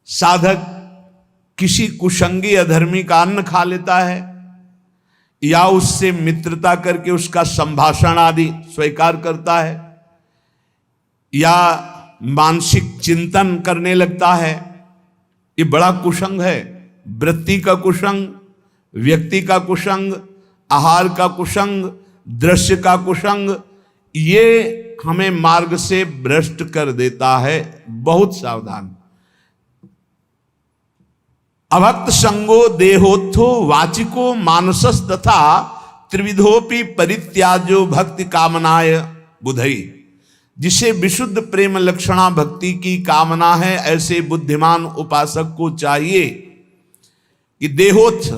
साधक किसी कुसंगी अधर्मी का अन्न खा लेता है या उससे मित्रता करके उसका संभाषण आदि स्वीकार करता है या मानसिक चिंतन करने लगता है, ये बड़ा कुसंग है। वृत्ति का कुसंग, व्यक्ति का कुसंग, आहार का कुसंग, दृश्य का कुसंग, ये हमें मार्ग से भ्रष्ट कर देता है। बहुत सावधान। अभक्त संगो देहोत्थो वाचिको मानसस तथा त्रिविधोपि परित्याजो भक्ति कामनाय बुधई। जिसे विशुद्ध प्रेम लक्षणा भक्ति की कामना है, ऐसे बुद्धिमान उपासक को चाहिए कि देहोत्थ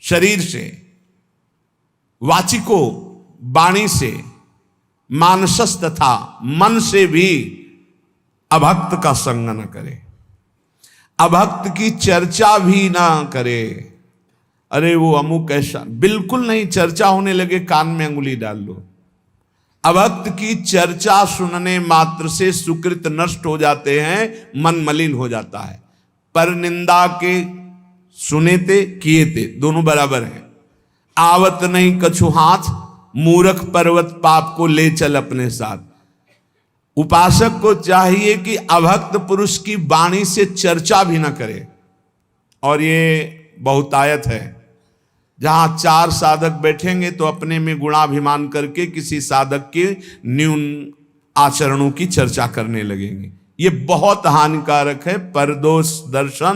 शरीर से, वाचिको वाणी से, मानसस तथा मन से भी अभक्त का संग न करे, अभक्त की चर्चा भी ना करे। अरे वो अमुक ऐसा, बिल्कुल नहीं। चर्चा होने लगे कान में अंगुली डाल लो। अभक्त की चर्चा सुनने मात्र से सुकृत नष्ट हो जाते हैं, मन मलिन हो जाता है। पर निंदा के सुने ते किए ते दोनों बराबर हैं। आवत नहीं कछु हाथ, मूर्ख पर्वत पाप को ले चल अपने साथ। उपासक को चाहिए कि अभक्त पुरुष की वाणी से चर्चा भी ना करे। और ये बहुतायत है। जहां चार साधक बैठेंगे तो अपने में गुणाभिमान करके किसी साधक के न्यून आचरणों की चर्चा करने लगेंगे। ये बहुत हानिकारक है। परदोष दर्शन,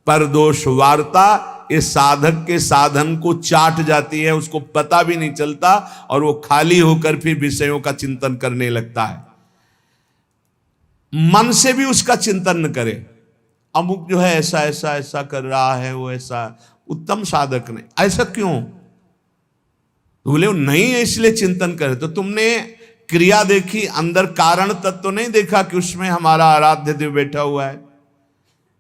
परदोष वार्ता, ये साधक के साधन को चाट जाती है, उसको पता भी नहीं चलता और वो खाली होकर फिर विषयों का चिंतन करने लगता है। मन से भी उसका चिंतन न करे। अमुक जो है ऐसा ऐसा ऐसा कर रहा है, वो ऐसा उत्तम साधक नहीं, ऐसा क्यों? तो बोले नहीं है इसलिए चिंतन करे। तो तुमने क्रिया देखी, अंदर कारण तत्व तो नहीं देखा कि उसमें हमारा आराध्य देव बैठा हुआ है।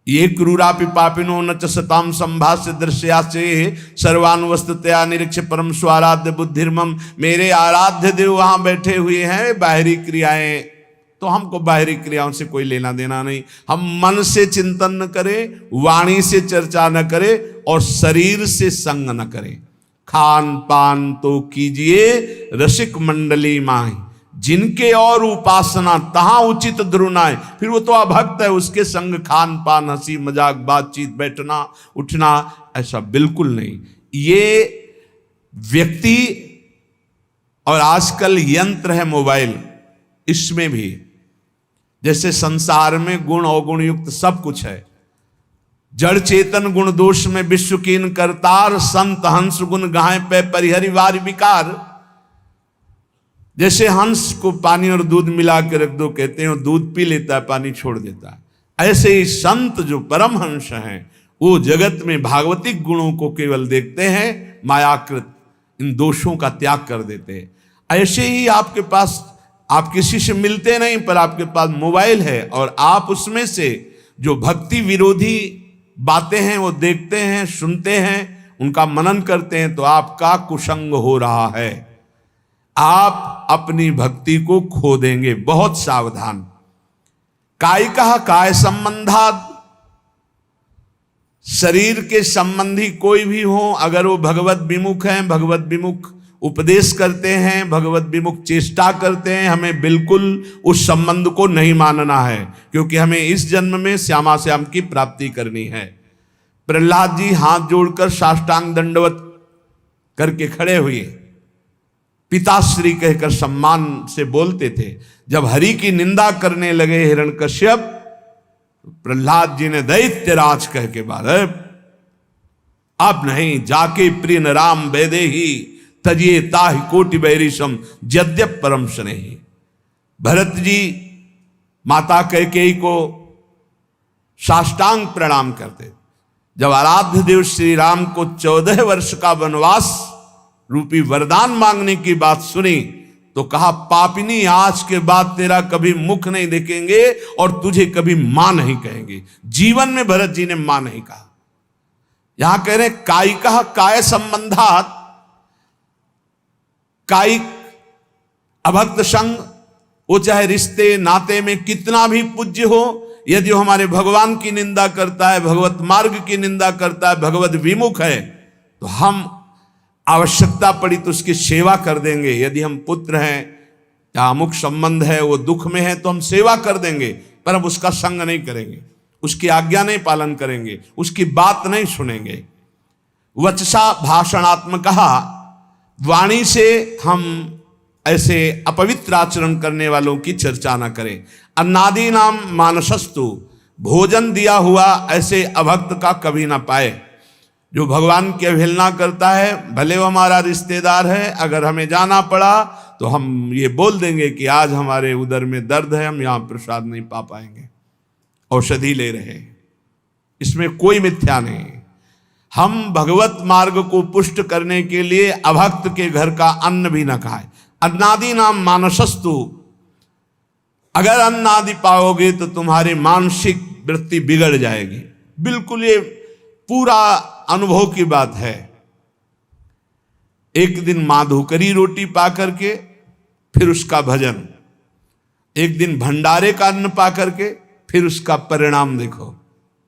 ये क्रूरापि पापिनो न च सताम संभाष्य दृश्या से सर्वानुवस्तुतया निरीक्ष परम स्वाराध्य बुद्धिर्मम। मेरे आराध्य देव वहां बैठे हुए हैं। बाहरी क्रियाएं तो हमको बाहरी क्रियाओं से कोई लेना देना नहीं। हम मन से चिंतन न करें, वाणी से चर्चा न करें और शरीर से संग न करें। खान पान तो कीजिए रसिक मंडली माही, जिनके और उपासना तहां उचित द्रुनाए। फिर वो तो अभक्त है, उसके संग खान पान, हंसी मजाक, बातचीत, बैठना उठना ऐसा बिल्कुल नहीं। ये व्यक्ति, और आजकल यंत्र है मोबाइल, इसमें भी जैसे संसार में गुण अवगुण युक्त सब कुछ है। जड़ चेतन गुण दोष में विश्व कीन करतार, संत हंस गुण गाय पे परिहरि वार विकार। जैसे हंस को पानी और दूध मिला के रख दो, कहते हैं दूध पी लेता है, पानी छोड़ देता है। ऐसे ही संत जो परम हंस हैं, वो जगत में भागवतिक गुणों को केवल देखते हैं, मायाकृत इन दोषों का त्याग कर देते हैं। ऐसे ही आपके पास, आप किसी से मिलते नहीं पर आपके पास मोबाइल है और आप उसमें से जो भक्ति विरोधी बातें हैं वो देखते हैं, सुनते हैं, उनका मनन करते हैं, तो आपका कुसंग हो रहा है। आप अपनी भक्ति को खो देंगे। बहुत सावधान। कायिकः काय संबंधात्, शरीर के संबंधी कोई भी हो, अगर वो भगवत विमुख हैं, भगवत विमुख उपदेश करते हैं, भगवत विमुख चेष्टा करते हैं, हमें बिल्कुल उस संबंध को नहीं मानना है, क्योंकि हमें इस जन्म में श्यामा श्याम की प्राप्ति करनी है। प्रहलाद जी हाथ जोड़कर साष्टांग दंडवत करके खड़े हुए, पिताश्री कहकर सम्मान से बोलते थे। जब हरि की निंदा करने लगे हिरण्यकश्यप, प्रहलाद जी ने दैत्यराज कह के बाद, अब नहीं, जाके प्रिय न राम वेदे ही तजिए ताहि कोटि बैरिशम यद्यप परम स्नेही। भरत जी माता कैकेयी को साष्टांग प्रणाम करते। जब आराध्य देव श्री राम को 14 वर्ष का वनवास रूपी वरदान मांगने की बात सुनी तो कहा, पापिनी आज के बाद तेरा कभी मुख नहीं देखेंगे और तुझे कभी मां नहीं कहेंगे। जीवन में भरत जी ने मां नहीं कहा। यहां कह रहे कायिकः काय संबंधात्, कायिक अभक्त संग, वो चाहे रिश्ते नाते में कितना भी पूज्य हो यदि वो हमारे भगवान की निंदा करता है, भगवत मार्ग की निंदा करता है, भगवत विमुख है, तो हम आवश्यकता पड़ी तो उसकी सेवा कर देंगे। यदि हम पुत्र हैं या अमुक संबंध है, वो दुख में है, तो हम सेवा कर देंगे, पर हम उसका संग नहीं करेंगे, उसकी आज्ञा नहीं पालन करेंगे, उसकी बात नहीं सुनेंगे। वचसा भाषणात्मक, वाणी से हम ऐसे अपवित्र आचरण करने वालों की चर्चा न करें। अन्नादि नाम मानसस्तु, भोजन दिया हुआ ऐसे अभक्त का कभी ना पाए। जो भगवान की अवहेलना करता है, भले वो हमारा रिश्तेदार है, अगर हमें जाना पड़ा तो हम ये बोल देंगे कि आज हमारे उदर में दर्द है, हम यहाँ प्रसाद नहीं पा पाएंगे, औषधि ले रहे हैं, इसमें कोई मिथ्या नहीं। हम भगवत मार्ग को पुष्ट करने के लिए अभक्त के घर का अन्न भी न खाए। अन्नादि नाम मानसस्तु, अगर अन्न आदि पाओगे तो तुम्हारी मानसिक वृत्ति बिगड़ जाएगी। बिल्कुल ये पूरा अनुभव की बात है। एक दिन माधुकरी रोटी पा करके फिर उसका भजन, एक दिन भंडारे का अन्न पा करके फिर उसका परिणाम देखो।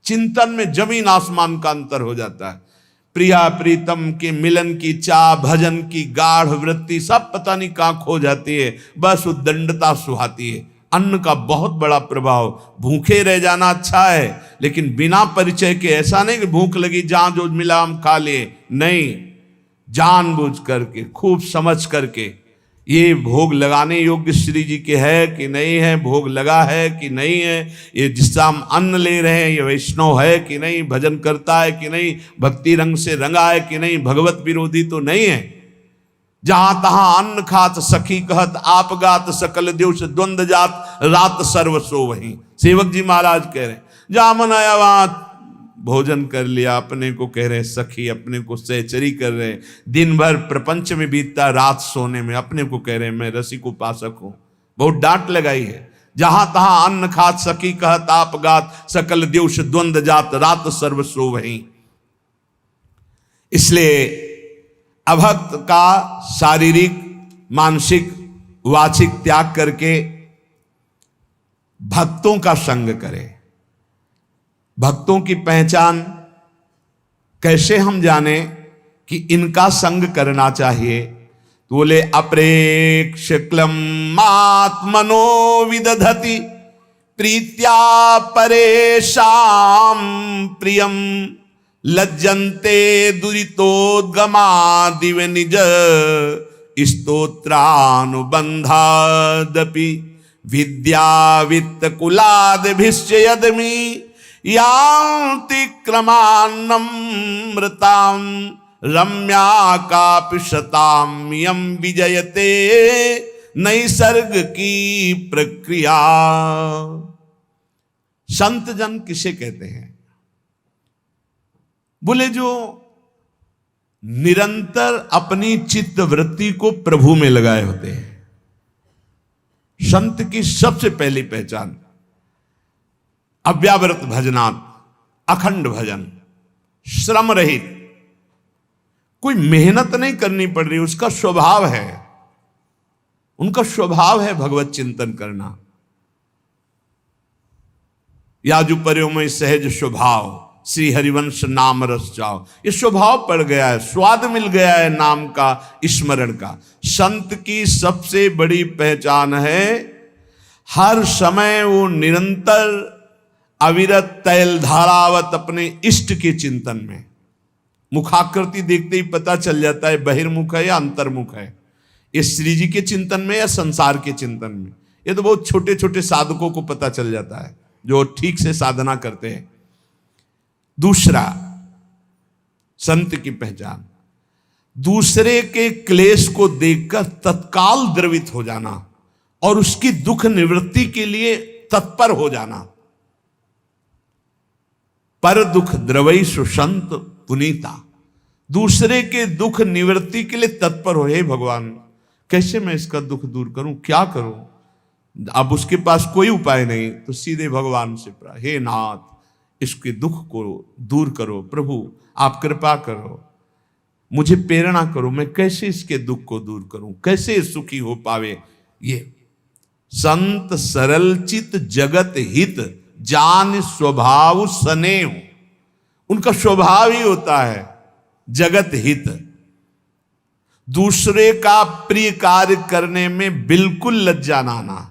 चिंतन में जमीन आसमान का अंतर हो जाता है। प्रिया प्रीतम के मिलन की चाह, भजन की गाढ़ वृत्ति सब पता नहीं कहां खो जाती है, बस उद्दंडता सुहाती है। अन्न का बहुत बड़ा प्रभाव, भूखे रह जाना अच्छा है, लेकिन बिना परिचय के ऐसा नहीं कि भूख लगी जहां जो मिला हम खा लिए, नहीं, जानबूझ करके खूब समझ करके ये भोग लगाने योग्य श्री जी के है कि नहीं है, भोग लगा है कि नहीं है, ये जिससे हम अन्न ले रहे हैं ये वैष्णव है कि नहीं, भजन करता है कि नहीं, भक्ति रंग से रंगा है कि नहीं, भगवत विरोधी तो नहीं है। जहां तहां अन्न खात सखी कहत, आप गात सकल देश द्वंद जात, रात सर्वसो वहीं। सेवक जी महाराज कह रहे हैं, जहां मन आया वहां भोजन कर लिया, अपने को कह रहे सखी, अपने को सहचरी कर रहे, दिन भर प्रपंच में बीतता, रात सोने में अपने को कह रहे मैं रसिक उपासक हूं। बहुत डांट लगाई है। जहां तहां अन्न खात सखी कहत, आप गात सकल देश द्वंद जात, रात सर्वसो वहीं। इसलिए अभक्त का शारीरिक, मानसिक, वाचिक त्याग करके भक्तों का संग करे। भक्तों की पहचान कैसे हम जाने कि इनका संग करना चाहिए? तो बोले अप्रेक्ष क्लम आत्मनो विदधति प्रीत्या परेशाम प्रियम लज्जन्ते दुरितोद्गमा दिव निज स्तोत्रानुबंधादपि विद्या वित्त कुलादभिश्च यदमि यान्ति क्रमान्नमृतां रम्या कापि शतां यं विजयते नैसर्ग की प्रक्रिया। संत जन किसे कहते हैं? बोले जो निरंतर अपनी चित्त वृत्ति को प्रभु में लगाए होते हैं। संत की सबसे पहली पहचान अव्यावृत भजनात्, अखंड भजन, श्रम रहित, कोई मेहनत नहीं करनी पड़ रही, उसका स्वभाव है, उनका स्वभाव है भगवत चिंतन करना। याजु पर्यो में सहज स्वभाव, श्री हरिवंश नाम रस जाओ, ये स्वभाव पड़ गया है, स्वाद मिल गया है नाम का, स्मरण का। संत की सबसे बड़ी पहचान है हर समय वो निरंतर अविरत तैल धारावत अपने इष्ट के चिंतन में। मुखाकृति देखते ही पता चल जाता है बहिर्मुख है या अंतर्मुख है, ये श्री जी के चिंतन में या संसार के चिंतन में। ये तो बहुत छोटे छोटे साधकों को पता चल जाता है जो ठीक से साधना करते हैं। दूसरा, संत की पहचान दूसरे के क्लेश को देखकर तत्काल द्रवित हो जाना और उसकी दुख निवृत्ति के लिए तत्पर हो जाना। पर दुख द्रवई सुसंत पुनीता, दूसरे के दुख निवृत्ति के लिए तत्पर हो। हे भगवान, कैसे मैं इसका दुख दूर करूं, क्या करूं? अब उसके पास कोई उपाय नहीं तो सीधे भगवान से प्रार्थना, हे नाथ, इसके दुख को दूर करो, प्रभु आप कृपा करो, मुझे प्रेरणा करो, मैं कैसे इसके दुख को दूर करूं, कैसे सुखी हो पावे। ये संत सरल चित जगत हित जान स्वभाव स्नेह, उनका स्वभाव ही होता है जगत हित, दूसरे का प्रिय कार्य करने में बिल्कुल लज्जा ना आना,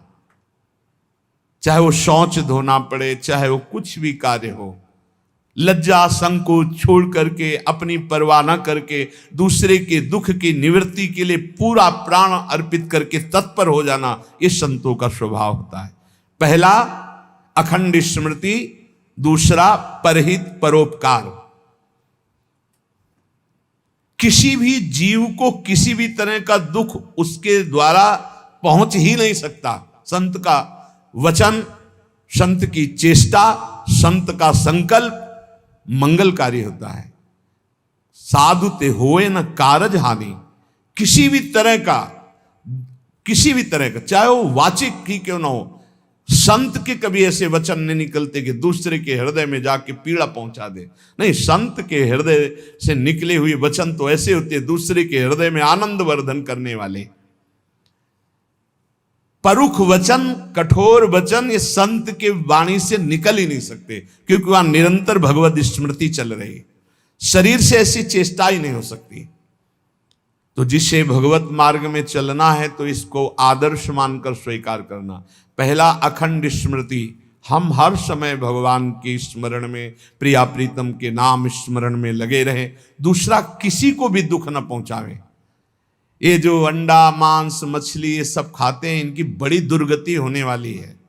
चाहे वो शौच धोना पड़े, चाहे वो कुछ भी कार्य हो, लज्जा संकोच छोड़ करके, अपनी परवाह न करके, दूसरे के दुख की निवृत्ति के लिए पूरा प्राण अर्पित करके तत्पर हो जाना, ये संतों का स्वभाव होता है। पहला अखंड स्मृति, दूसरा परहित परोपकार। किसी भी जीव को किसी भी तरह का दुख उसके द्वारा पहुंच ही नहीं सकता। संत का वचन, संत की चेष्टा, संत का संकल्प मंगलकारी होता है। साधु ते होए न कारज हानि, किसी भी तरह का चाहे वो वाचिक ही क्यों ना हो, संत के कभी ऐसे वचन नहीं निकलते कि दूसरे के हृदय में जाके पीड़ा पहुंचा दे। नहीं, संत के हृदय से निकले हुए वचन तो ऐसे होते हैं दूसरे के हृदय में आनंद वर्धन करने वाले। परुख वचन, कठोर वचन, ये संत के वाणी से निकल ही नहीं सकते, क्योंकि वहां निरंतर भगवत स्मृति चल रही। शरीर से ऐसी चेष्टा ही नहीं हो सकती। तो जिसे भगवत मार्ग में चलना है तो इसको आदर्श मानकर स्वीकार करना। पहला अखंड स्मृति, हम हर समय भगवान के स्मरण में, प्रिया प्रीतम के नाम स्मरण में लगे रहें। दूसरा, किसी को भी दुख न पहुंचावे। ये जो अंडा, मांस, मछली ये सब खाते हैं, इनकी बड़ी दुर्गति होने वाली है।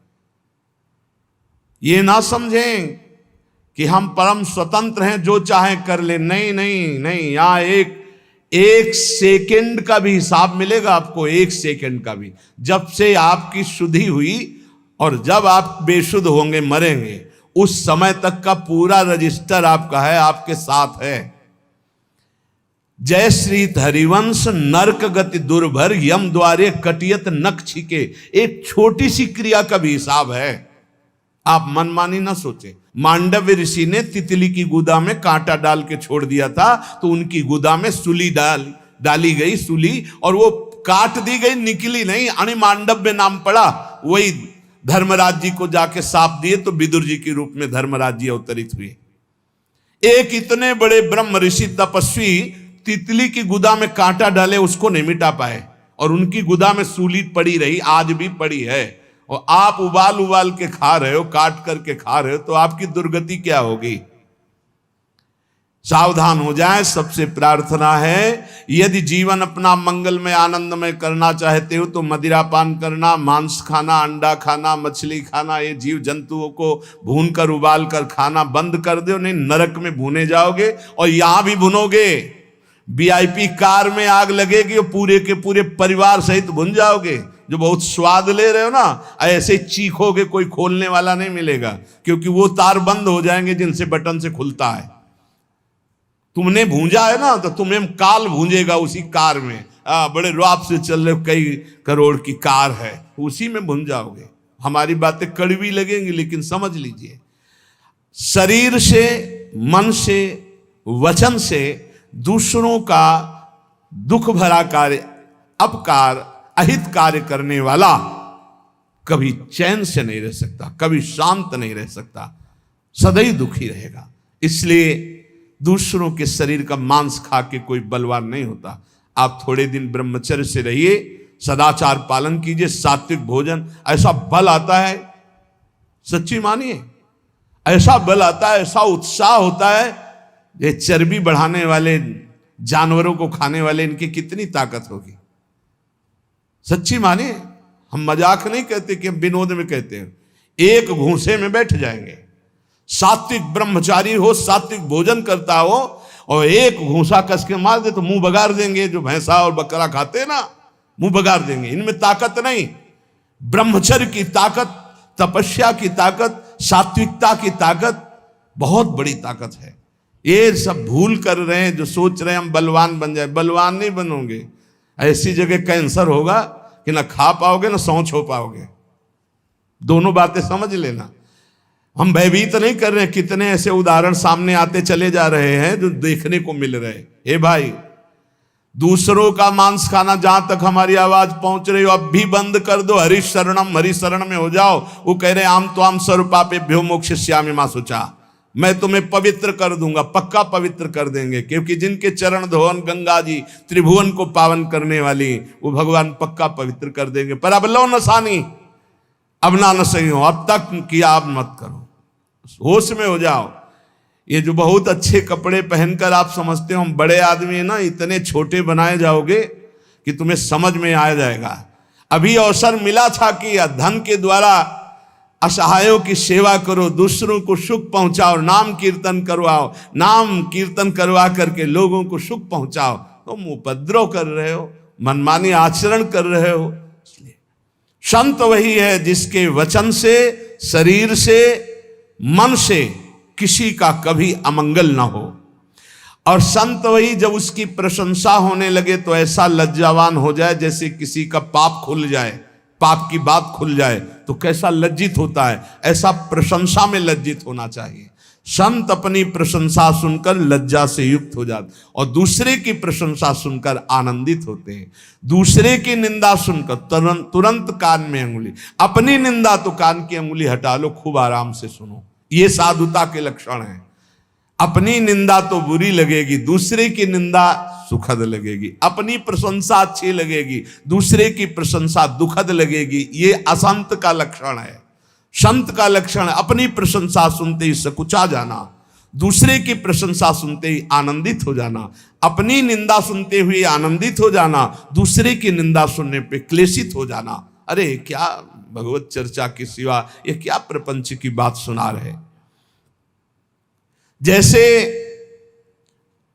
ये ना समझें कि हम परम स्वतंत्र हैं, जो चाहे कर ले। नहीं नहीं नहीं, यहां एक सेकंड का भी हिसाब मिलेगा आपको, एक सेकंड का भी। जब से आपकी शुद्धि हुई और जब आप बेशुद्ध होंगे, मरेंगे, उस समय तक का पूरा रजिस्टर आपका है, आपके साथ है। जय श्री हरिवंश नरक गति दुर्भर, यम द्वारे कटियत नख छिके। एक छोटी सी क्रिया का भी हिसाब है, आप मनमानी ना सोचे। मांडव्य ऋषि ने तितली की गुदा में कांटा डाल के छोड़ दिया था, तो उनकी गुदा में सूली डाली गई, सूली, और वो काट दी गई, निकली नहीं। अणि मांडव्य नाम पड़ा। वही धर्मराज जी को जाके साप दिए तो विदुर जी के रूप में धर्मराज जी अवतरित हुए। एक इतने बड़े ब्रह्म ऋषि तपस्वी तितली की गुदा में कांटा डाले, उसको नहीं मिटा पाए, और उनकी गुदा में सूली पड़ी रही, आज भी पड़ी है। और आप उबाल के खा रहे हो, काट करके खा रहे हो, तो आपकी दुर्गति क्या होगी? सावधान हो जाए। सबसे प्रार्थना है, यदि जीवन अपना मंगलमय आनंदमय करना चाहते हो तो मदिरा पान करना, मांस खाना, अंडा खाना, मछली खाना, ये जीव जंतुओं को भून कर उबाल कर खाना बंद कर दो। नहीं, नरक में भुने जाओगे, और यहां भी भुनोगे। वीआईपी कार में आग लगेगी और पूरे के पूरे परिवार सहित भुन जाओगे। जो बहुत स्वाद ले रहे हो ना, ऐसे चीखोगे, कोई खोलने वाला नहीं मिलेगा, क्योंकि वो तार बंद हो जाएंगे जिनसे बटन से खुलता है। तुमने भूंजा है ना, तो तुम्हें काल भूंजेगा उसी कार में। बड़े रौब से चल रहे, कई करोड़ की कार है, उसी में भून जाओगे। हमारी बातें कड़वी लगेंगी, लेकिन समझ लीजिए, शरीर से, मन से, वचन से दूसरों का दुख भरा कार्य, अपकार, अहित कार्य करने वाला कभी चैन से नहीं रह सकता, कभी शांत नहीं रह सकता, सदैव दुखी रहेगा। इसलिए दूसरों के शरीर का मांस खा के कोई बलवान नहीं होता। आप थोड़े दिन ब्रह्मचर्य से रहिए, सदाचार पालन कीजिए, सात्विक भोजन, ऐसा बल आता है, सच्ची मानिए, ऐसा बल आता है, ऐसा उत्साह होता है। ये चर्बी बढ़ाने वाले जानवरों को खाने वाले, इनकी कितनी ताकत होगी, सच्ची मानिए। हम मजाक नहीं कहते कि हम विनोद में कहते हैं। एक घूंसे में बैठ जाएंगे। सात्विक ब्रह्मचारी हो, सात्विक भोजन करता हो, और एक घूंसा कस के मार दे तो मुंह बगाड़ देंगे। जो भैंसा और बकरा खाते हैं ना, मुंह बगाड़ देंगे। इनमें ताकत नहीं, ब्रह्मचर्य की ताकत, तपस्या की ताकत, सात्विकता की ताकत बहुत बड़ी ताकत है। ये सब भूल कर रहे हैं जो सोच रहे हैं हम बलवान बन जाए। बलवान नहीं बनोगे, ऐसी जगह कैंसर होगा कि ना खा पाओगे ना सौंच हो पाओगे। दोनों बातें समझ लेना। हम भयभीत नहीं कर रहे हैं, कितने ऐसे उदाहरण सामने आते चले जा रहे हैं जो देखने को मिल रहे हैं। हे भाई, दूसरों का मांस खाना, जहां तक हमारी आवाज पहुंच रही हो अब भी बंद कर दो। हरि शरणम, हरि शरण में हो जाओ। वो कह रहे आम तो आम स्वरूपापेभ्यो मोक्षयिष्यामि मा शुचा, मैं तुम्हें पवित्र कर दूंगा, पक्का पवित्र कर देंगे, क्योंकि जिनके चरण धोवन गंगा जी त्रिभुवन को पावन करने वाली, वो भगवान पक्का पवित्र कर देंगे। पर अब लो नसानी, अब ना नसई हो, अब तक किया अब मत करो, होश में हो जाओ। ये जो बहुत अच्छे कपड़े पहनकर आप समझते हो हम बड़े आदमी है ना, इतने छोटे बनाए जाओगे कि तुम्हें समझ में आ जाएगा। अभी अवसर मिला था कि धन के द्वारा असहायों की सेवा करो, दूसरों को सुख पहुंचाओ, नाम कीर्तन करवाओ, नाम कीर्तन करवा करके लोगों को सुख पहुंचाओ। तुम उपद्रव कर रहे हो, मनमानी आचरण कर रहे हो। इसलिए संत वही है जिसके वचन से, शरीर से, मन से किसी का कभी अमंगल ना हो। और संत वही जब उसकी प्रशंसा होने लगे तो ऐसा लज्जावान हो जाए जैसे किसी का पाप खुल जाए, पाप की बात खुल जाए तो कैसा लज्जित होता है, ऐसा प्रशंसा में लज्जित होना चाहिए। संत अपनी प्रशंसा सुनकर लज्जा से युक्त हो जाते और दूसरे की प्रशंसा सुनकर आनंदित होते हैं। दूसरे की निंदा सुनकर तुरंत कान में अंगुली, अपनी निंदा तो कान की अंगुली हटा लो, खूब आराम से सुनो। ये साधुता के लक्षण हैं। अपनी निंदा तो बुरी लगेगी, दूसरे की निंदा सुखद लगेगी। अपनी प्रशंसा अच्छी लगेगी, दूसरे की प्रशंसा दुखद लगेगी। ये असंत का लक्षण है। संत का लक्षण है अपनी प्रशंसा सुनते ही सकुचा जाना, दूसरे की प्रशंसा सुनते ही आनंदित हो जाना, अपनी निंदा सुनते हुए आनंदित हो जाना, दूसरे की निंदा सुनने पे क्लेशित हो जाना। अरे क्या भगवत चर्चा के सिवा ये क्या प्रपंच की बात सुना रहे। जैसे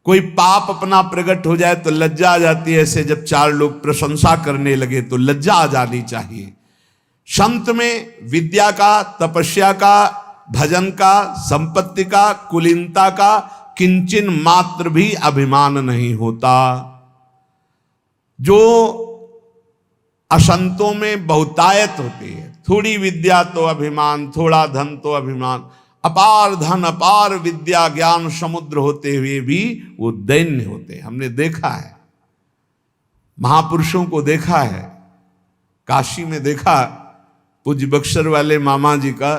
कोई पाप अपना प्रकट हो जाए तो लज्जा आ जाती है, ऐसे जब चार लोग प्रशंसा करने लगे तो लज्जा आ जानी चाहिए। संत में विद्या का, तपस्या का, भजन का, संपत्ति का, कुलीनता का किंचन मात्र भी अभिमान नहीं होता। जो असंतों में बहुतायत होती है, थोड़ी विद्या तो अभिमान, थोड़ा धन तो अभिमान, अपार धन अपार विद्या ज्ञान समुद्र होते हुए भी वो दैन्य होते हैं। हमने देखा है, महापुरुषों को देखा है। काशी में देखा, पूज्य बक्सर वाले मामा जी का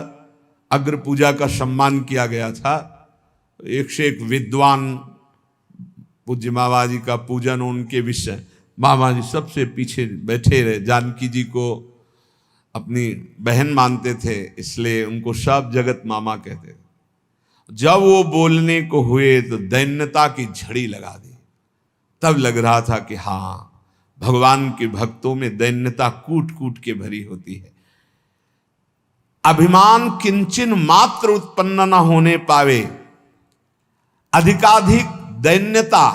अग्र पूजा का सम्मान किया गया था। एक से एक विद्वान पूज्य मामा जी का पूजन, उनके विषय मामा जी सबसे पीछे बैठे रहे। जानकी जी को अपनी बहन मानते थे, इसलिए उनको सब जगत मामा कहते थे। जब वो बोलने को हुए तो दैन्यता की झड़ी लगा दी। तब लग रहा था कि हाँ, भगवान के भक्तों में दैन्यता कूट कूट के भरी होती है। अभिमान किंचन मात्र उत्पन्न न होने पावे, अधिकाधिक दैन्यता।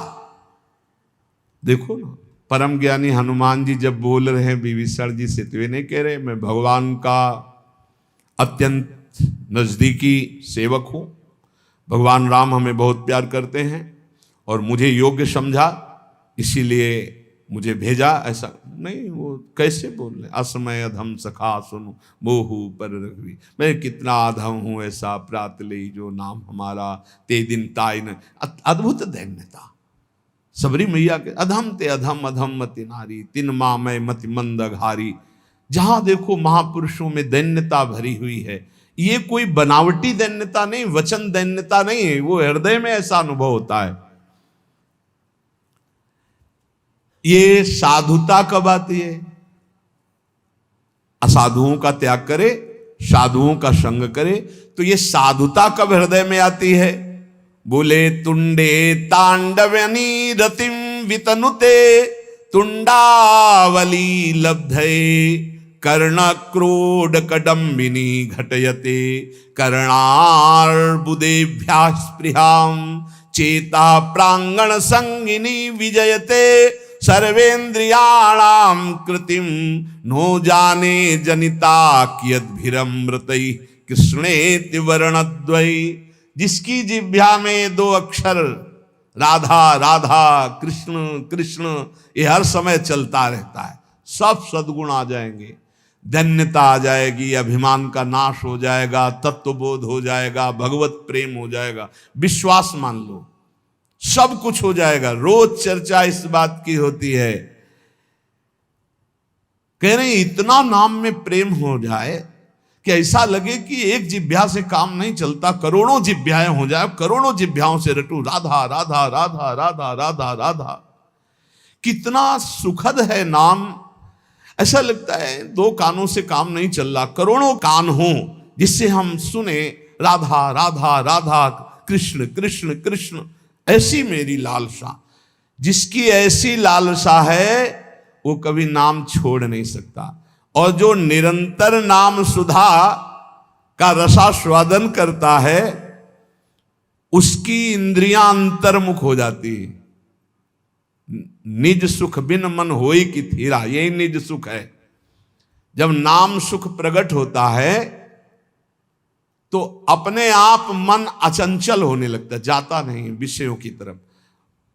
देखो ना, परम ज्ञानी हनुमान जी जब बोल रहे हैं विभीषण जी से, तो वे नहीं कह रहे मैं भगवान का अत्यंत नजदीकी सेवक हूं, भगवान राम हमें बहुत प्यार करते हैं और मुझे योग्य समझा इसीलिए मुझे भेजा, ऐसा नहीं। वो कैसे बोल रहे, असमय अधम सखा सुनु मोहू पर रघुवी, मैं कितना अधम हूं ऐसा प्रात ले जो नाम हमारा ते दिन ताई न। अद्भुत दैन्यता। सबरी मैया के अधम ते अधम अधम मति नारी, तिन माँ मैं मति मंद घारी। जहां देखो महापुरुषों में दैन्यता भरी हुई है। ये कोई बनावटी दैन्यता नहीं, वचन दैन्यता नहीं है, वो हृदय में ऐसा अनुभव होता है। ये साधुता कब आती है? असाधुओं का त्याग करे, साधुओं का संग करे, तो ये साधुता कब हृदय में आती है? बोले तुंडे तांडवनी रतिम वितनुते तुंडावली लब्धये कर्ण क्रोड कडम्बिनी घटयते कर्णार्बुदेभ्याः स्पृहां चेता प्रांगण संगिनी विजयते सर्वेन्द्रियाणां कृतिम नो जाने जनिता कियद्भिरमृतैः कृष्णेति वर्णद्वयी। जिसकी जिह्वा में दो अक्षर राधा राधा कृष्ण कृष्ण ये हर समय चलता रहता है, सब सद्गुण आ जाएंगे, धन्यता आ जाएगी, अभिमान का नाश हो जाएगा, तत्वबोध हो जाएगा, भगवत प्रेम हो जाएगा। विश्वास मान लो, सब कुछ हो जाएगा। रोज चर्चा इस बात की होती है, कह रहे इतना नाम में प्रेम हो जाए कि ऐसा लगे कि एक जिह्वा से काम नहीं चलता, करोड़ों जिह्वाएं हो जाए, करोड़ों जिह्वाओं से रटू राधा राधा राधा राधा राधा राधा। कितना सुखद है नाम। ऐसा लगता है दो कानों से काम नहीं चल रहा, करोड़ों कान हो जिससे हम सुने राधा राधा राधा, कृष्ण कृष्ण कृष्ण। ऐसी मेरी लालसा, जिसकी ऐसी लालसा है वो कभी नाम छोड़ नहीं सकता। और जो निरंतर नाम सुधा का रसास्वादन करता है उसकी इंद्रियां अंतर्मुख हो जाती है। निज सुख बिन मन होई की थीरा, यही निज सुख है। जब नाम सुख प्रकट होता है तो अपने आप मन अचंचल होने लगता, जाता नहीं विषयों की तरफ,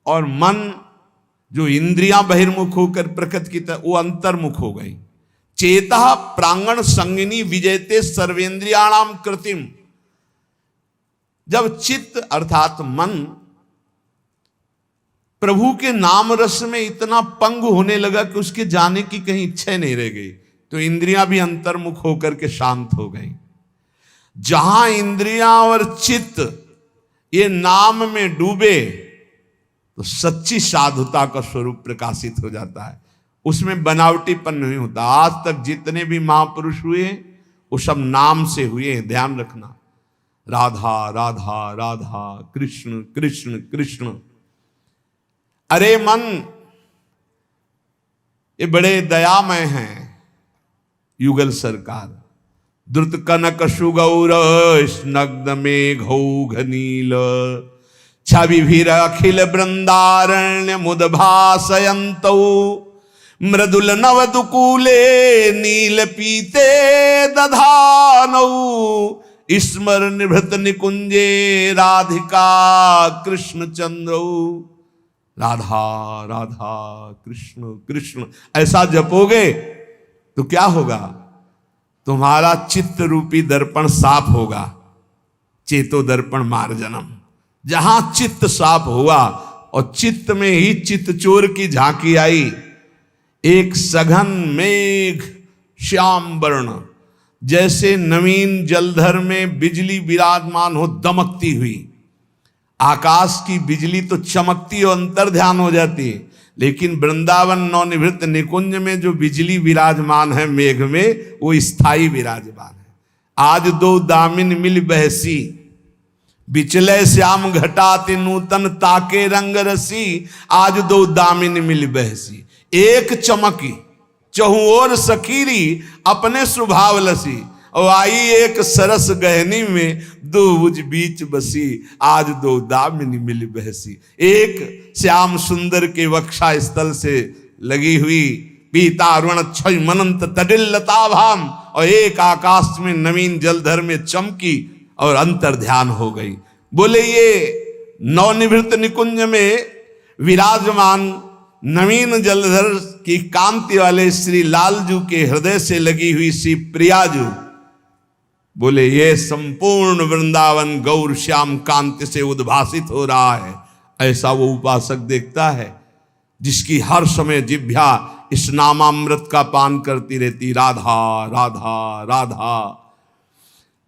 और मन जो इंद्रियां बहिर्मुख होकर प्रकृति की तरफ, वो अंतर्मुख हो गई। चेता प्रांगण संगिनी विजयते सर्वेंद्रियाणाम कृतिम। जब चित्त अर्थात मन प्रभु के नाम रस में इतना पंग होने लगा कि उसके जाने की कहीं इच्छा नहीं रह गई, तो इंद्रियां भी अंतर्मुख होकर के शांत हो गई। जहां इंद्रियां और चित्त ये नाम में डूबे तो सच्ची साधुता का स्वरूप प्रकाशित हो जाता है, उसमें बनावटीपन नहीं होता। आज तक जितने भी महापुरुष हुए वो सब नाम से हुए हैं, ध्यान रखना। राधा राधा राधा, कृष्ण कृष्ण कृष्ण। अरे मन, ये बड़े दयामय हैं युगल सरकार। द्रुत कनक सुगौर स्नग्ध मेघौघ नील, छविभिर अखिल वृंदारण्य मुदभासयन्तौ, मृदुल नवदुकूले नील पीते दधानौ, स्मर निभृत निकुंजे राधिका कृष्ण चंद्रौ। राधा राधा कृष्ण कृष्ण ऐसा जपोगे तो क्या होगा? तुम्हारा चित्त रूपी दर्पण साफ होगा। चेतो दर्पण मार्जनम। जहां चित्त साफ हुआ और चित्त में ही चित्त चोर की झांकी आई, एक सघन मेघ श्याम वर्ण, जैसे नवीन जलधर में बिजली विराजमान हो दमकती हुई। आकाश की बिजली तो चमकती और अंतर ध्यान हो जाती है, लेकिन वृंदावन नवनिवृत्त निकुंज में जो बिजली विराजमान है मेघ में, वो स्थायी विराजमान है। आज दो दामिन मिल बहसी, बिचले श्याम घटाते नूतन ताके रंग रसी। आज दो दामिन मिल बहसी, एक चमकी चहु ओर सखीरी, अपने स्वभाव लसी। और आई एक सरस गहनी में, दो उज बीच बसी। आज दो दामिनी मिल बहसी। एक श्याम सुंदर के वक्षा स्थल से लगी हुई पीता अरुण क्षय मनंत तडिल लताभाम, और एक आकाश में नवीन जलधर में चमकी और अंतर ध्यान हो गई। बोले ये नवनिवृत्त निकुंज में विराजमान नवीन जलधर की कांति वाले श्री लालजू के हृदय से लगी हुई श्री प्रियाजू, बोले ये संपूर्ण वृंदावन गौर श्याम कांति से उद्भासित हो रहा है। ऐसा वो उपासक देखता है जिसकी हर समय जिह्वा इस नामामृत का पान करती रहती। राधा राधा राधा।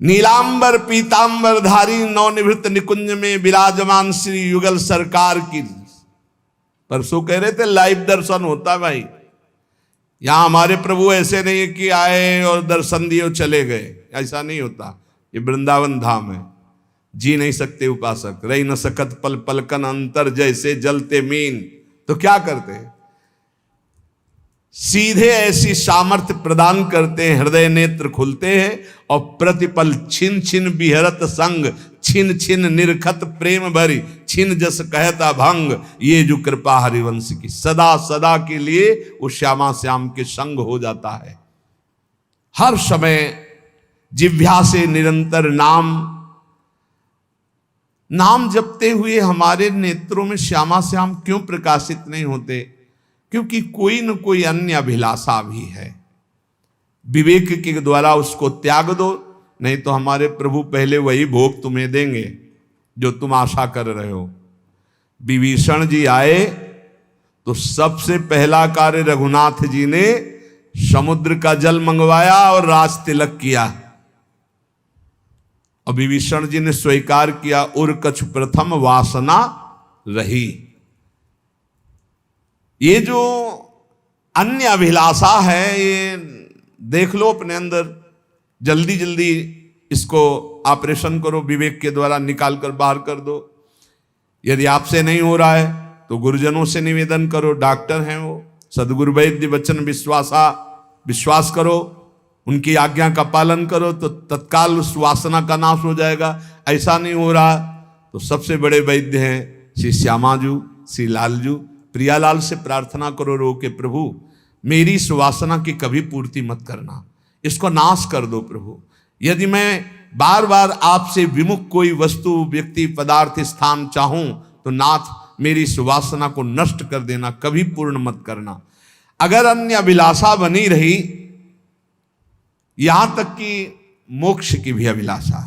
नीलांबर पीतांबर धारी नवनिवृत्त निकुंज में विराजमान श्री युगल सरकार की, परसों कह रहे थे लाइव दर्शन होता है भाई। यहां हमारे प्रभु ऐसे नहीं है कि आए और दर्शन दिए और चले गए, ऐसा नहीं होता। ये वृंदावन धाम है, जी नहीं सकते उपासक। रही न सकत पल पलकन अंतर, जैसे जलते मीन। तो क्या करते हैं? सीधे ऐसी सामर्थ्य प्रदान करते हैं, हृदय नेत्र खुलते हैं और प्रतिपल छिन छिन बिहरत संग, छिन छिन निरखत प्रेम भरी, छिन जस कहता भंग। ये जो कृपा हरिवंश की, सदा सदा के लिए वो श्यामा श्याम के संग हो जाता है। हर समय जिह्वा से निरंतर नाम जपते हुए हमारे नेत्रों में श्यामा श्याम क्यों प्रकाशित नहीं होते? क्योंकि कोई न कोई अन्य अभिलाषा भी है। विवेक के द्वारा उसको त्याग दो, नहीं तो हमारे प्रभु पहले वही भोग तुम्हें देंगे जो तुम आशा कर रहे हो। विभीषण जी आए तो सबसे पहला कार्य रघुनाथ जी ने समुद्र का जल मंगवाया और राज तिलक किया। और विभीषण जी ने स्वीकार किया, उर कछु प्रथम वासना रही। ये जो अन्य अभिलाषा है, ये देख लो अपने अंदर, जल्दी जल्दी इसको ऑपरेशन करो, विवेक के द्वारा निकाल कर बाहर कर दो। यदि आपसे नहीं हो रहा है तो गुरुजनों से निवेदन करो, डॉक्टर हैं वो, सदगुरु वैद्य वचन विश्वास करो, उनकी आज्ञा का पालन करो तो तत्काल उस वासना का नाश हो जाएगा। ऐसा नहीं हो रहा तो सबसे बड़े वैद्य हैं श्री श्यामाजू, श्री लालजू। प्रियालाल से प्रार्थना करो रो के, प्रभु मेरी इस वासना की कभी पूर्ति मत करना, इसको नाश कर दो प्रभु। यदि मैं बार बार आपसे विमुख कोई वस्तु, व्यक्ति, पदार्थ, स्थान चाहूं तो नाथ मेरी इस वासना को नष्ट कर देना, कभी पूर्ण मत करना। अगर अन्य अभिलाषा बनी रही, यहां तक कि मोक्ष की भी अभिलाषा,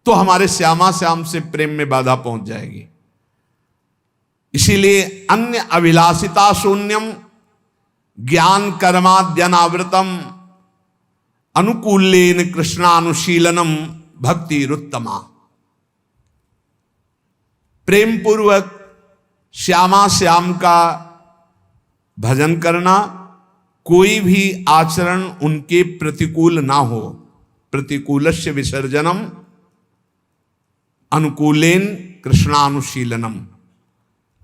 तो हमारे श्यामा श्याम से प्रेम में बाधा पहुंच जाएगी। इसीलिए अन्य अभिलाषिता शून्यम ज्ञान कर्माद्यनावृतम अनुकूलेन कृष्णानुशीलनम भक्ति रुत्तमा। प्रेम पूर्वक श्यामा श्याम का भजन करना, कोई भी आचरण उनके प्रतिकूल ना हो। प्रतिकूलस्य विसर्जनम अनुकूलेन कृष्णानुशीलनम।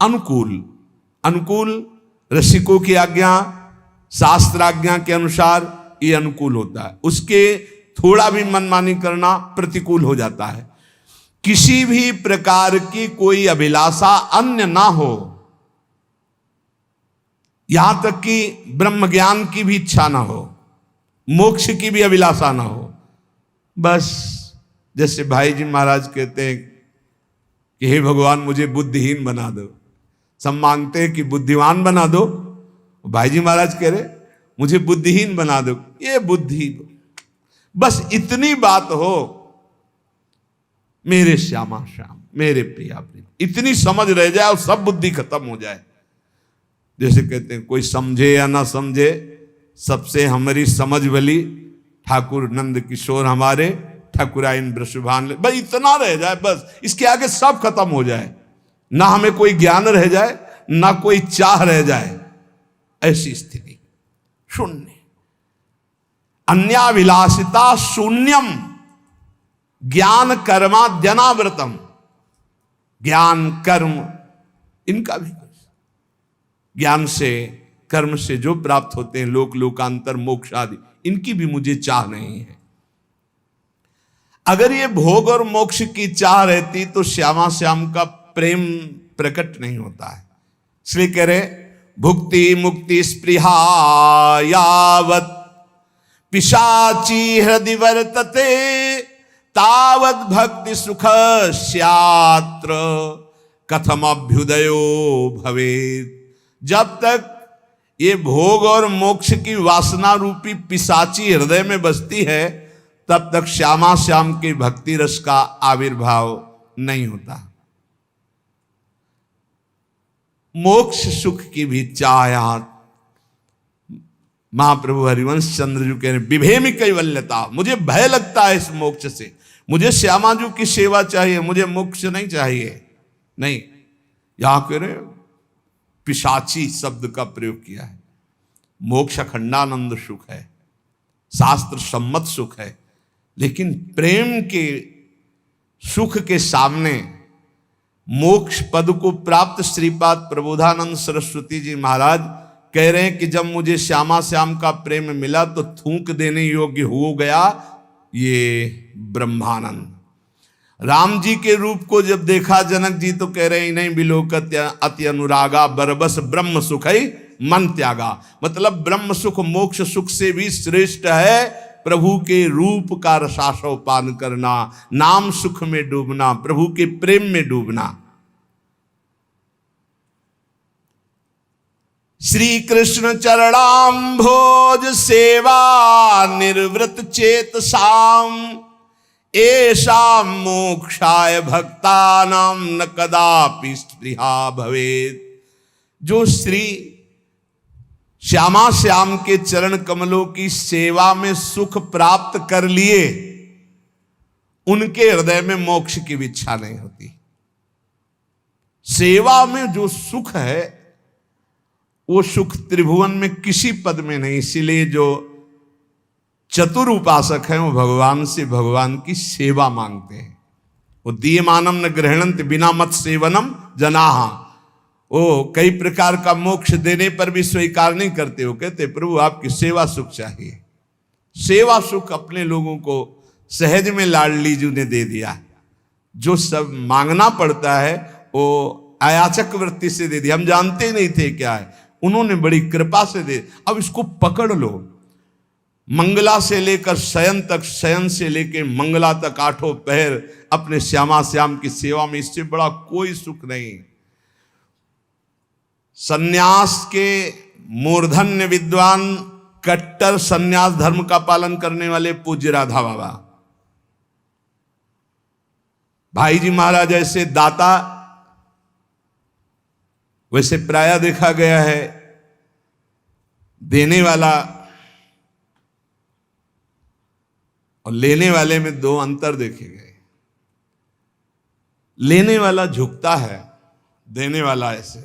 अनुकूल रसिकों की आज्ञा, शास्त्राज्ञा के अनुसार ये अनुकूल होता है, उसके थोड़ा भी मनमानी करना प्रतिकूल हो जाता है। किसी भी प्रकार की कोई अभिलाषा अन्य ना हो, यहां तक कि ब्रह्म ज्ञान की भी इच्छा ना हो, मोक्ष की भी अभिलाषा ना हो। बस जैसे भाई जी महाराज कहते हैं कि हे भगवान मुझे बुद्धिहीन बना दो, सब मांगते हैं कि बुद्धिमान बना दो, भाई जी महाराज कह रहे मुझे बुद्धिहीन बना दो। ये बुद्धि, बस इतनी बात हो, मेरे श्यामा श्याम, मेरे प्रिया प्रिय, इतनी समझ रह जाए और सब बुद्धि खत्म हो जाए। जैसे कहते हैं कोई समझे या ना समझे, सबसे हमारी समझ भली, ठाकुर नंद किशोर हमारे, ठाकुराइन ब्रशभान। बस इतना रह जाए, बस इसके आगे सब खत्म हो जाए, ना हमें कोई ज्ञान रह जाए, ना कोई चाह रह जाए, ऐसी स्थिति शून्य। अन्याभिलाषिता शून्यम ज्ञान कर्माद्यनावृतम। ज्ञान कर्म इनका भी, ज्ञान से कर्म से जो प्राप्त होते हैं लोक लोकांतर मोक्ष आदि, इनकी भी मुझे चाह नहीं है। अगर ये भोग और मोक्ष की चाह रहती तो श्यामा श्याम का प्रेम प्रकट नहीं होता है। इसलिए कह रहे भुक्ति मुक्ति स्पृहा यावत् पिशाची हृदि वर्तते तावत् भक्ति सुख स्यात्र कथम अभ्युदयो भवेत्। जब तक ये भोग और मोक्ष की वासना रूपी पिशाची हृदय में बसती है, तब तक श्यामा श्याम के भक्ति रस का आविर्भाव नहीं होता। मोक्ष सुख की भी चाह, महाप्रभु हरिवंश चंद्र जी कह रहे विभेमी कैवल्यता, मुझे भय लगता है इस मोक्ष से, मुझे श्यामाजू की सेवा चाहिए, मुझे मोक्ष नहीं चाहिए। नहीं, यहां कह रहे पिशाची शब्द का प्रयोग किया है। मोक्ष अखंडानंद सुख है, शास्त्र सम्मत सुख है, लेकिन प्रेम के सुख के सामने मोक्ष पद को प्राप्त श्रीपाद प्रबोधानंद सरस्वती जी महाराज कह रहे हैं कि जब मुझे श्यामा श्याम का प्रेम मिला तो थूक देने योग्य हो गया ये ब्रह्मानंद। राम जी के रूप को जब देखा जनक जी तो कह रहे हैं नहीं बिलोकत अति अनुरागा बरबस ब्रह्म सुख ही मन त्यागा। मतलब ब्रह्म सुख मोक्ष सुख से भी श्रेष्ठ है प्रभु के रूप का रसास्व पान करना, नाम सुख में डूबना, प्रभु के प्रेम में डूबना। श्री कृष्ण चरणाम्भोज सेवा निर्वृत चेत साम ऐसा मोक्षाय भक्तानां न कदापि स्पृहा भवेत्। जो श्री श्यामा श्याम के चरण कमलों की सेवा में सुख प्राप्त कर लिए, उनके हृदय में मोक्ष की इच्छा नहीं होती। सेवा में जो सुख है वो सुख त्रिभुवन में किसी पद में नहीं। इसीलिए जो चतुर उपासक हैं वो भगवान से भगवान की सेवा मांगते हैं। वो दीयमानम न गृहणंत बिना मत सेवनम जनाहा। वो कई प्रकार का मोक्ष देने पर भी स्वीकार नहीं करते। वो कहते प्रभु आपकी सेवा सुख चाहिए। सेवा सुख अपने लोगों को सहज में लाडली जी ने दे दिया। जो सब मांगना पड़ता है वो अयाचक वृत्ति से दे दिया। हम जानते ही नहीं थे क्या है, उन्होंने बड़ी कृपा से दे। अब इसको पकड़ लो। मंगला से लेकर शयन तक, शयन से लेकर मंगला तक आठों पहर अपने श्यामा श्याम की सेवा में, इससे बड़ा कोई सुख नहीं। सन्यास के मूर्धन्य विद्वान, कट्टर सन्यास धर्म का पालन करने वाले पूज्य राधा बाबा, भाई जी महाराज ऐसे दाता, वैसे प्रायः देखा गया है देने वाला और लेने वाले में दो अंतर देखे गए। लेने वाला झुकता है, देने वाला ऐसे।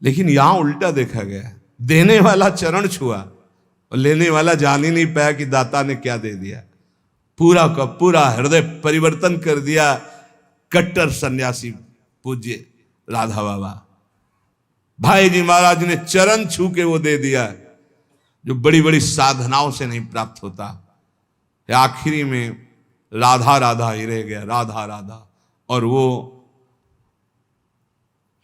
लेकिन यहां उल्टा देखा गया, देने वाला चरण छुआ और लेने वाला जान ही नहीं पाया कि दाता ने क्या दे दिया। पूरा का पूरा हृदय परिवर्तन कर दिया। कट्टर सन्यासी पूज्य राधा बाबा, भाई जी महाराज ने चरण छू के वो दे दिया जो बड़ी बड़ी साधनाओं से नहीं प्राप्त होता। आखिरी में राधा राधा ही रह गया, राधा राधा। और वो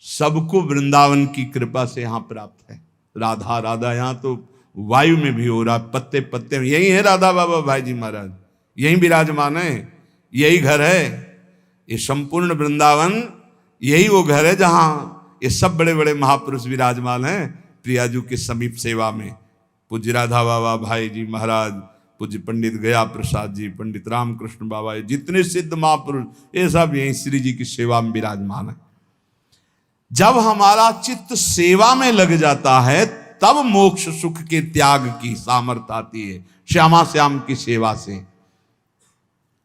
सबको वृंदावन की कृपा से यहां प्राप्त है। राधा राधा यहां तो वायु में भी हो रहा, पत्ते पत्ते में। यही है राधा बाबा भाई जी महाराज, यही विराजमान है, यही घर है। ये संपूर्ण वृंदावन यही वो घर है जहां ये सब बड़े बड़े महापुरुष विराजमान हैं प्रियाजू के समीप सेवा में। पूज्य राधा बाबा भाई जी महाराज, पूज्य पंडित गया प्रसाद जी, पंडित रामकृष्ण बाबा, जितने सिद्ध महापुरुष ये सब यही श्री जी की सेवा में विराजमान है। जब हमारा चित्त सेवा में लग जाता है तब मोक्ष सुख के त्याग की सामर्थ्य आती है श्यामा श्याम की सेवा से।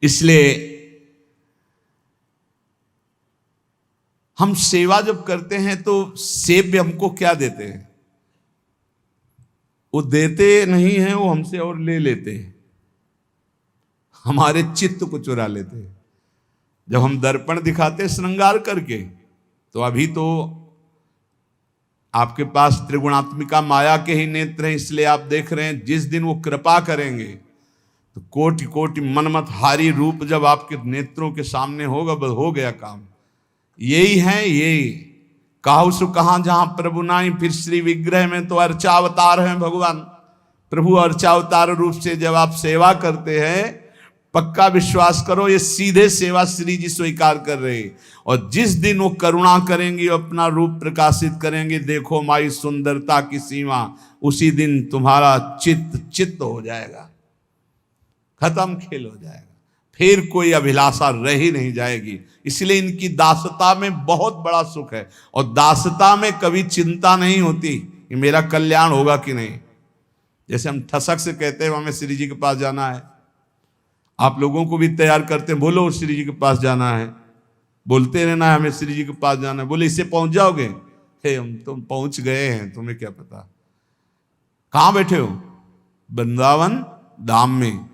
इसलिए हम सेवा जब करते हैं तो सेव्य हमको क्या देते हैं? वो देते नहीं हैं, वो हमसे और ले लेते हैं, हमारे चित्त को चुरा लेते हैं। जब हम दर्पण दिखाते श्रृंगार करके, तो अभी तो आपके पास त्रिगुणात्मिका माया के ही नेत्र हैं, इसलिए आप देख रहे हैं। जिस दिन वो कृपा करेंगे तो कोटि कोटि मनमत हारी रूप जब आपके नेत्रों के सामने होगा, बस हो गया काम। यही है, यही काहू सु कहां जहां प्रभु नाई, फिर श्री विग्रह में तो अर्चावतार हैं भगवान। प्रभु अर्चावतार रूप से जब आप सेवा करते हैं, पक्का विश्वास करो ये सीधे सेवा श्री जी स्वीकार कर रहे हैं। और जिस दिन वो करुणा करेंगे, अपना रूप प्रकाशित करेंगे, देखो माई सुंदरता की सीमा, उसी दिन तुम्हारा चित्त हो जाएगा, खत्म खेल हो जाएगा, फिर कोई अभिलाषा रह ही नहीं जाएगी। इसलिए इनकी दासता में बहुत बड़ा सुख है। और दासता में कभी चिंता नहीं होती कि मेरा कल्याण होगा कि नहीं। जैसे हम ठसक से कहते हैं हमें श्री जी के पास जाना है, आप लोगों को भी तैयार करते हैं, बोलो श्री जी के पास जाना है, बोलते रहना है हमें श्री जी के पास जाना है। बोले इससे पहुंच जाओगे? हे हम तुम पहुंच गए हैं, तुम्हें क्या पता। कहां बैठे हो? वृंदावन धाम में।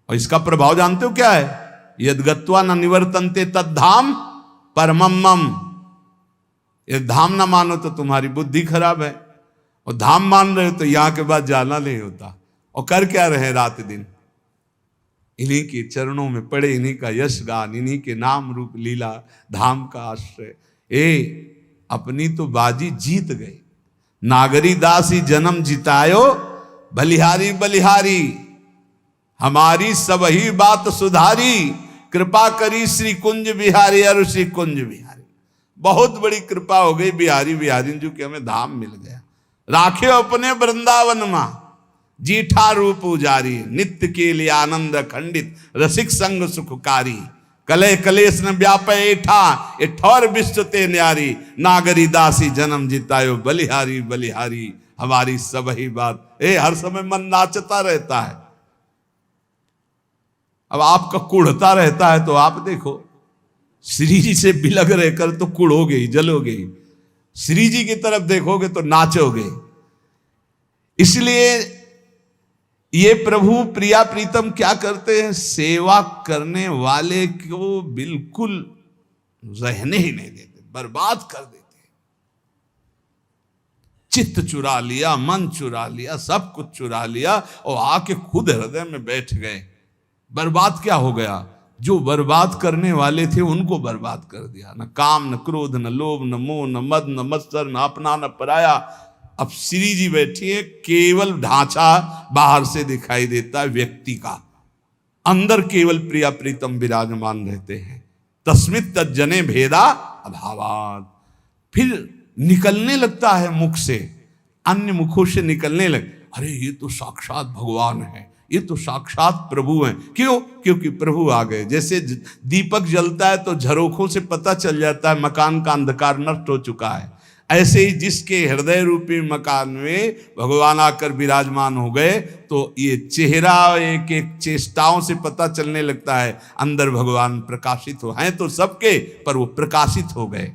और इसका प्रभाव जानते हो क्या है? यद्गत्वा न निवर्तन्ते तद्धाम परमम्मम। ये धाम ना मानो तो तुम्हारी बुद्धि खराब है, और धाम मान रहे हो तो यहां के बाद जाना नहीं होता। और कर क्या रहे रात दिन? इन्हीं के चरणों में पड़े, इन्हीं का यश गान, इन्हीं के नाम रूप लीला धाम का आश्रय। अपनी तो बाजी जीत गए। नागरी दासी जन्म जितायो, बलिहारी बलिहारी, हमारी सब ही बात सुधारी, कृपा करी श्री कुंज बिहारी और श्री कुंज बिहारी। बहुत बड़ी कृपा हो गई बिहारी बिहारी जो कि हमें धाम मिल गया। राखे अपने वृंदावन मां, जीठा रूप उजारी, नित्य के लिए आनंद खंडित, रसिक संग सुखकारी, कले कलेश न व्यापे एठा, ए ठौर विश्व ते न्यारी, नागरी दासी जन्म जितायो, बलिहारी बलिहारी हमारी सब ही बात। हर समय मन नाचता रहता है। अब आपका कुढ़ता रहता है तो आप देखो, श्री जी से बिलग रहकर तो कुढ़ोगे ही, जलोगे ही, श्री जी की तरफ देखोगे तो नाचोगे। इसलिए ये प्रभु प्रिया प्रीतम क्या करते हैं, सेवा करने वाले को बिल्कुल रहने ही नहीं देते, बर्बाद कर देते। चित्त चुरा लिया, मन चुरा लिया, सब कुछ चुरा लिया और आके खुद हृदय में बैठ गए। बर्बाद क्या हो गया, जो बर्बाद करने वाले थे उनको बर्बाद कर दिया। न काम, न क्रोध, न लोभ, न मोह, न मद, न मत्सर, न अपना, न पराया। अब श्री जी बैठी है, केवल ढांचा बाहर से दिखाई देता है व्यक्ति का, अंदर केवल प्रिया प्रीतम विराजमान रहते हैं। तस्मित तज्जने भेदा अभावात। फिर निकलने लगता है मुख से, अन्य मुखों से निकलने लगे, अरे ये तो साक्षात भगवान है, ये तो साक्षात प्रभु हैं। क्यों? क्योंकि प्रभु आ गए। जैसे दीपक जलता है तो झरोखों से पता चल जाता है मकान का अंधकार नष्ट हो चुका है, ऐसे ही जिसके हृदय रूपी मकान में भगवान आकर विराजमान हो गए तो ये चेहरा एक एक चेष्टाओं से पता चलने लगता है अंदर भगवान प्रकाशित हो हैं तो सबके, पर वो प्रकाशित हो गए।